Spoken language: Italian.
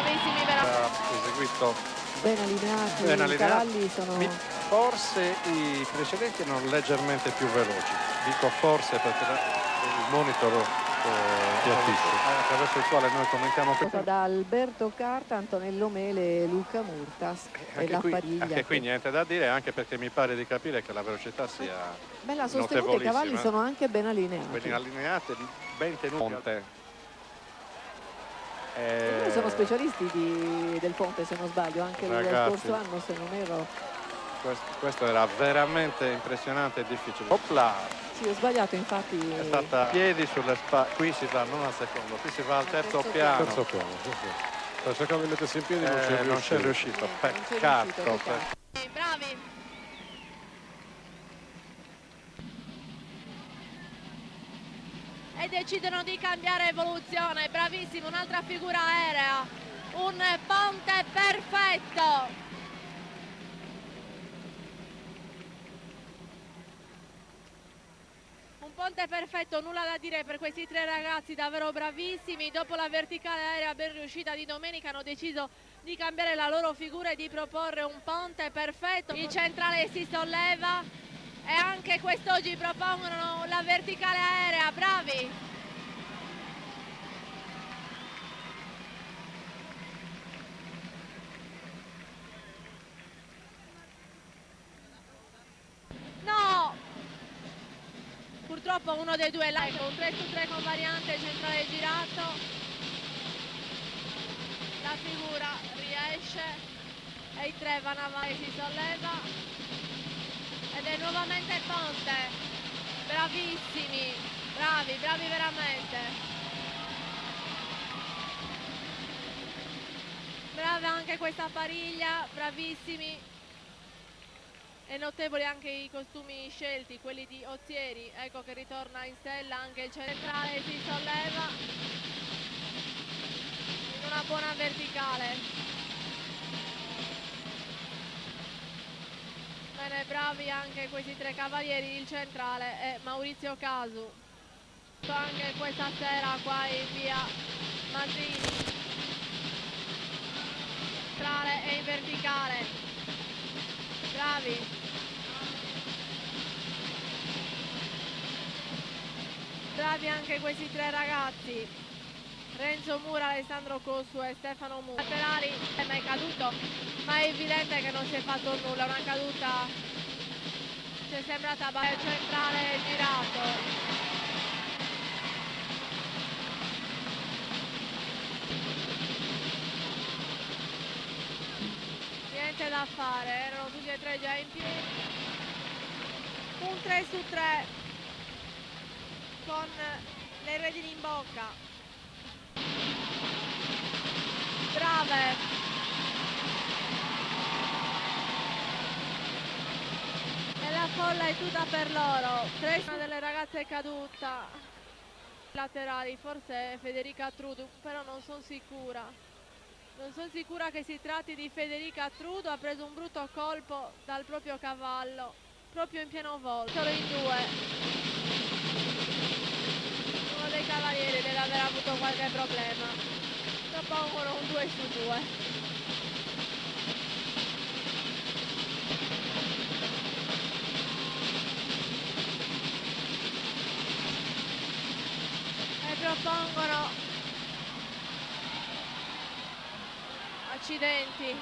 bravissimi veramente. Ha eseguito ben allineati, ben i allineati. cavalli sono... Forse i precedenti erano leggermente più veloci, dico forse perché il monitor attraverso il quale noi commentiamo da Alberto Carta, Antonello Mele e Luca Murtas e la Pariglia. Anche qui niente da dire, anche perché mi pare di capire che la velocità sia bella sostenuta, i cavalli sono anche ben allineati. Ben allineati, ben tenuti. Sono specialisti del ponte, se non sbaglio, anche lo scorso anno, se non erro. Questo era veramente impressionante e difficile. Opla! Sì, ho sbagliato, infatti. È stata a piedi sulle spalle. Qui si va non al secondo, qui si va al terzo piano. Terzo piano, sì, sì. Per cercare di mettersi in piedi non c'è riuscito. Peccato. Bravi. E decidono di cambiare evoluzione. Bravissimo, un'altra figura aerea. Un ponte perfetto. Un ponte perfetto, nulla da dire per questi tre ragazzi davvero bravissimi. Dopo la verticale aerea ben riuscita di domenica hanno deciso di cambiare la loro figura e di proporre un ponte perfetto. Il centrale si solleva e anche quest'oggi propongono la verticale aerea, bravi! No! Purtroppo uno dei due là, con 3 su 3 con variante centrale girato. La figura riesce e i tre vanno avanti, si solleva ed è nuovamente ponte. Bravissimi, bravi veramente. Brava anche questa Pariglia, bravissimi. E notevoli anche i costumi scelti, quelli di Ozieri. Ecco che ritorna in stella anche il centrale, si solleva in una buona verticale. Bene, bravi anche questi tre cavalieri, il centrale è Maurizio Casu. Anche questa sera qua in via Masini. Centrale e in verticale. Bravi. Bravi anche questi tre ragazzi. Renzo Mura, Alessandro Cossu e Stefano Mura. Laterali è mai caduto, ma è evidente che non si è fatto nulla, una caduta ci è sembrata centrale girato. Niente da fare, erano tutti e tre già in piedi. Un 3 su 3 con le redini in bocca. Brave. E la folla è tutta per loro. Una delle ragazze è caduta. Laterali, forse è Federica Trudu, però non sono sicura. Non sono sicura che si tratti di Federica Trudu, ha preso un brutto colpo dal proprio cavallo, proprio in pieno volo. Solo in due. Uno dei cavalieri deve aver avuto qualche problema. Propongono un 2 su 2. E propongono... Accidenti.